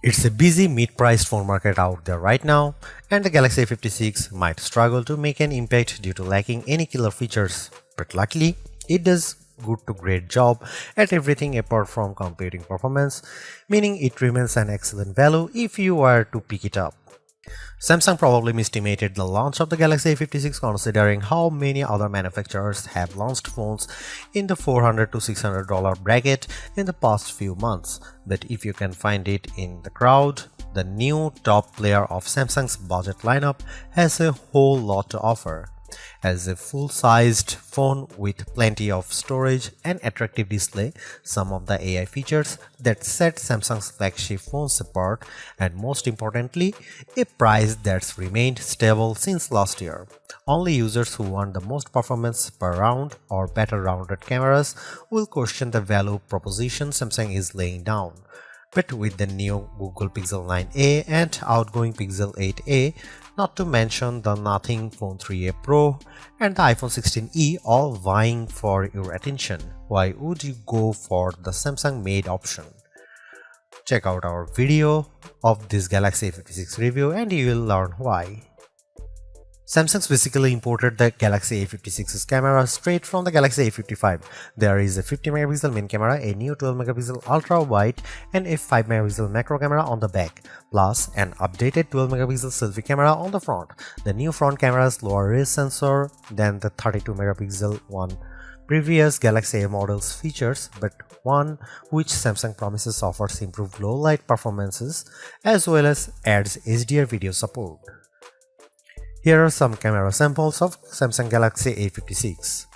It's a busy mid-priced phone market out there right now, and the Galaxy A56 might struggle to make an impact due to lacking any killer features. But luckily, it does good to great job at everything apart from computing performance, meaning it remains an excellent value if you were to pick it up. Samsung probably misestimated the launch of the Galaxy A56 considering how many other manufacturers have launched phones in the $400 to $600 bracket in the past few months. But if you can find it in the crowd, the new top player of Samsung's budget lineup has a whole lot to offer. As a full-sized phone with plenty of storage and attractive display, some of the AI features that set Samsung's flagship phones apart, and most importantly, a price that's remained stable since last year. Only users who want the most performance per round or better rounded cameras will question the value proposition Samsung is laying down. But with the new Google Pixel 9a and outgoing Pixel 8a, not to mention the Nothing Phone 3a Pro and the iPhone 16e all vying for your attention, why would you go for the Samsung made option? Check out our video of this Galaxy A56 review and you will learn why. Samsung basically imported the Galaxy A56's camera straight from the Galaxy A55. There is a 50 megapixel main camera, a new 12 megapixel ultra wide and a 5 megapixel macro camera on the back, plus an updated 12 megapixel selfie camera on the front. The new front camera's lower res sensor than the 32 megapixel one previous Galaxy A models features, but one which Samsung promises offers improved low light performances as well as adds HDR video support. Here are some camera samples of Samsung Galaxy A56.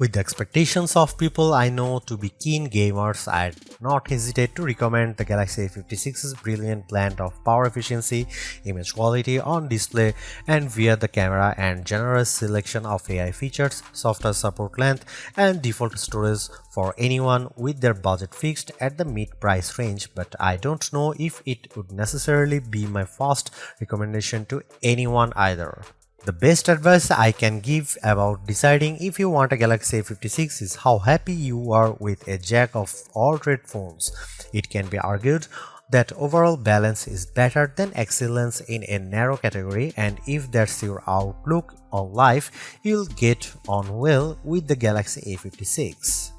With the expectations of people I know to be keen gamers, I'd not hesitate to recommend the Galaxy A56's brilliant blend of power efficiency, image quality on display and via the camera, and generous selection of AI features, software support length and default storage for anyone with their budget fixed at the mid-price range. But I don't know if it would necessarily be my first recommendation to anyone either. The best advice I can give about deciding if you want a Galaxy A56 is how happy you are with a jack of all trade phones. It can be argued that overall balance is better than excellence in a narrow category, and if that's your outlook on life, you'll get on well with the Galaxy A56.